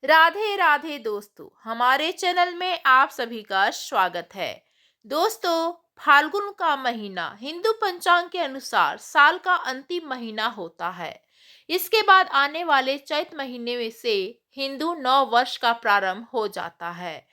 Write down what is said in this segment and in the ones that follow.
राधे राधे दोस्तों, हमारे चैनल में आप सभी का स्वागत है। दोस्तों, फाल्गुन का महीना हिंदू पंचांग के अनुसार साल का अंतिम महीना होता है। इसके बाद आने वाले चैत महीने में से हिंदू नव वर्ष का प्रारंभ हो जाता है।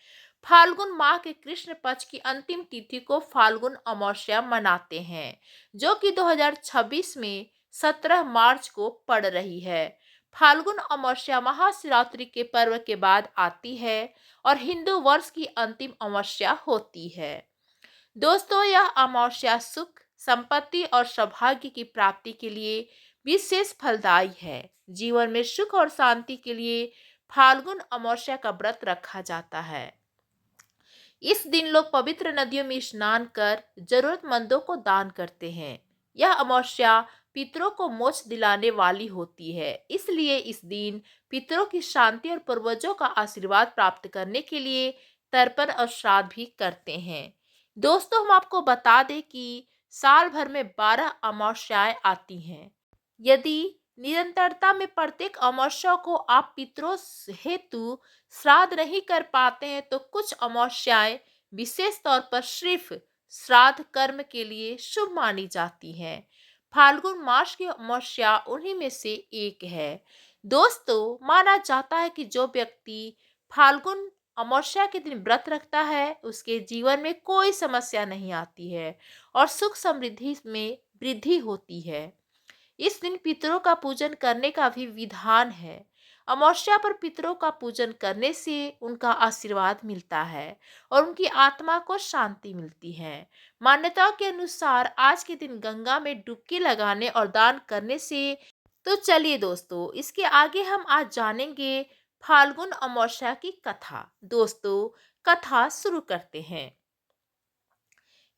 फाल्गुन माह के कृष्ण पक्ष की अंतिम तिथि को फाल्गुन अमावस्या मनाते हैं, जो कि 2026 में 17 मार्च को पड़ रही है। फाल्गुन अमावस्या महाशिवरात्रि के पर्व के बाद आती है और हिंदू वर्ष की अंतिम अमावस्या होती है। दोस्तों, यह अमावस्या सुख, संपत्ति और सौभाग्य की प्राप्ति के लिए विशेष फलदायी है। जीवन में सुख और शांति के लिए फाल्गुन अमावस्या का व्रत रखा जाता है। इस दिन लोग पवित्र नदियों में स्नान कर जरूरतमंदों को दान करते हैं। यह अमावस्या पितरों को मोक्ष दिलाने वाली होती है, इसलिए इस दिन पितरों की शांति और पूर्वजों का आशीर्वाद प्राप्त करने के लिए तर्पण और श्राद्ध भी करते हैं। दोस्तों, हम आपको बता दें कि साल भर में 12 अमावस्याएं आती हैं। यदि निरंतरता में प्रत्येक अमावस्या को आप पितरों हेतु श्राद्ध नहीं कर पाते हैं, तो कुछ अमावस्याएं विशेष तौर पर सिर्फ श्राद्ध कर्म के लिए शुभ मानी जाती हैं। फाल्गुन मास की अमावस्या उन्हीं में से एक है। दोस्तों, माना जाता है कि जो व्यक्ति फाल्गुन अमावस्या के दिन व्रत रखता है, उसके जीवन में कोई समस्या नहीं आती है और सुख समृद्धि में वृद्धि होती है। इस दिन पितरों का पूजन करने का भी विधान है। अमावस्या पर पितरों का पूजन करने से उनका आशीर्वाद मिलता है और उनकी आत्मा को शांति मिलती है। मान्यताओं के अनुसार आज के दिन गंगा में डुबकी लगाने और दान करने से। तो चलिए दोस्तों, इसके आगे हम आज जानेंगे फाल्गुन अमावस्या की कथा। दोस्तों, कथा शुरू करते हैं।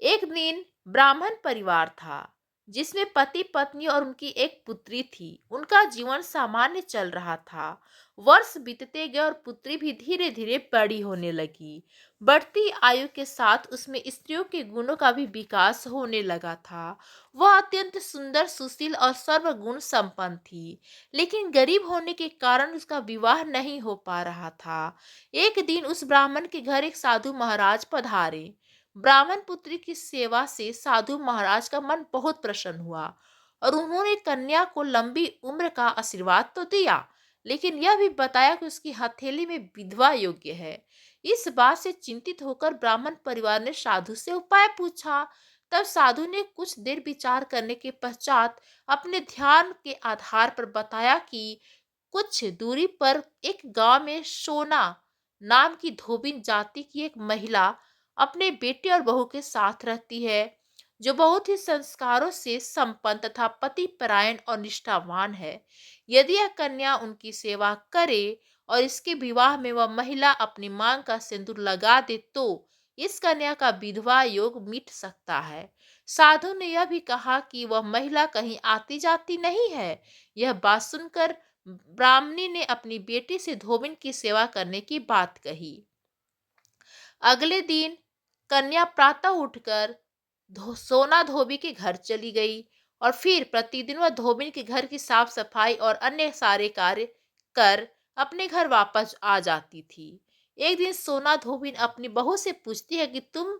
एक दिन ब्राह्मण परिवार था, जिसमें पति पत्नी और उनकी एक पुत्री थी। उनका जीवन सामान्य चल रहा था। वर्ष बीतते गए और पुत्री भी धीरे धीरे बड़ी होने लगी। बढ़ती आयु के साथ उसमें स्त्रियों के गुणों का भी विकास होने लगा था। वह अत्यंत सुंदर, सुशील और सर्वगुण संपन्न थी, लेकिन गरीब होने के कारण उसका विवाह नहीं हो पा रहा था। एक दिन उस ब्राह्मण के घर एक साधु महाराज पधारे। ब्राह्मण पुत्री की सेवा से साधु महाराज का मन बहुत प्रसन्न हुआ और उन्होंने कन्या को लंबी उम्र का आशीर्वाद तो दिया, लेकिन यह भी बताया कि उसकी हथेली में विधवा योग्य है। इस बात से चिंतित होकर ब्राह्मण परिवार ने साधु से उपाय पूछा। तब साधु ने कुछ देर विचार करने के पश्चात अपने ध्यान के आधार पर बताया कि कुछ दूरी पर एक गांव में सोना नाम की धोबिन जाति की एक महिला अपने बेटे और बहू के साथ रहती है, जो बहुत ही संस्कारों से संपन्न तथा पति परायण और निष्ठावान है। यदि यह कन्या उनकी सेवा करे और इसके विवाह में वह महिला अपनी मांग का सिंदूर लगा दे, तो इस कन्या का विधवा योग मिट सकता है। साधु ने यह भी कहा कि वह महिला कहीं आती जाती नहीं है। यह बात सुनकर ब्राह्मणी ने अपनी बेटी से धोबिन की सेवा करने की बात कही। अगले दिन कन्या प्रातः उठकर सोना धोबी के घर चली गई और फिर प्रतिदिन वह धोबिन के घर की साफ सफाई और अन्य सारे कार्य कर अपने घर वापस आ जाती थी। एक दिन सोना धोबिन अपनी बहू से पूछती है कि तुम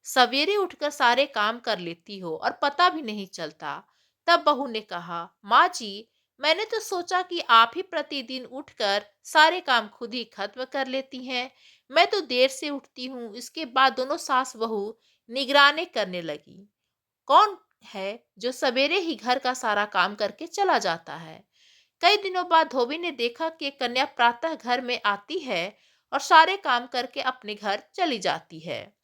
सवेरे उठकर सारे काम कर लेती हो और पता भी नहीं चलता। तब बहू ने कहा, माँ जी, मैंने तो सोचा कि आप ही प्रतिदिन उठकर सारे काम खुद ही खत्म कर लेती हैं। मैं तो देर से उठती हूँ। इसके बाद दोनों सास बहू निगरानी करने लगी। कौन है जो सवेरे ही घर का सारा काम करके चला जाता है? कई दिनों बाद धोबी ने देखा कि एक कन्या प्रातः घर में आती है और सारे काम करके अपने घर चली जाती है।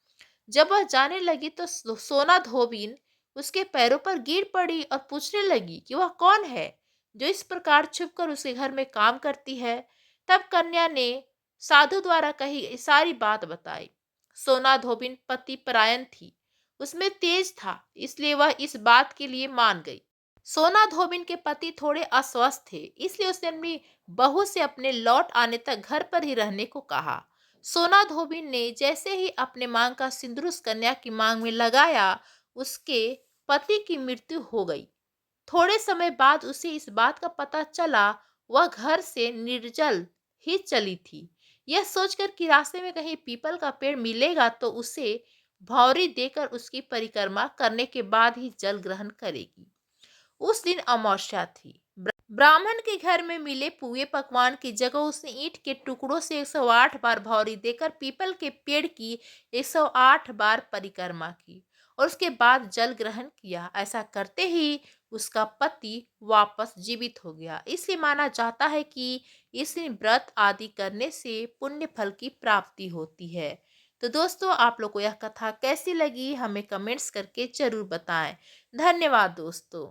जब वह जाने लगी तो सोना धोबिन उसके पैरों पर गिर पड़ी और पूछने लगी कि वह कौन है जो इस प्रकार छुपकर उसके घर में काम करती है। तब कन्या ने साधु द्वारा कही सारी बात बताई। सोना धोबिन पति परायण थी, उसमें तेज था, इसलिए वह इस बात के लिए मान गई। सोना धोबिन के पति थोड़े अस्वस्थ थे, इसलिए उसने अपनी बहू से अपने लौट आने तक घर पर ही रहने को कहा। सोना धोबिन ने जैसे ही अपने मांग का सिंदूर उस कन्या की मांग में लगाया, उसके पति की मृत्यु हो गई। थोड़े समय बाद उसे इस बात का पता चला। वह घर से निर्जल ही चली थी, यह सोचकर कि रास्ते में कहीं पीपल का पेड़ मिलेगा तो उसे भौरी देकर उसकी परिक्रमा करने के बाद ही जल ग्रहण करेगी। उस दिन अमावस्या थी। ब्राह्मण के घर में मिले पुए पकवान की जगह उसने ईंट के टुकड़ों से 108 बार भौरी देकर पीपल के पेड़ की 108 बार परिक्रमा की और उसके बाद जल ग्रहण किया। ऐसा करते ही उसका पति वापस जीवित हो गया। इसलिए माना जाता है कि इस दिन व्रत आदि करने से पुण्य फल की प्राप्ति होती है। तो दोस्तों, आप लोग को यह कथा कैसी लगी हमें कमेंट्स करके जरूर बताएं। धन्यवाद दोस्तों।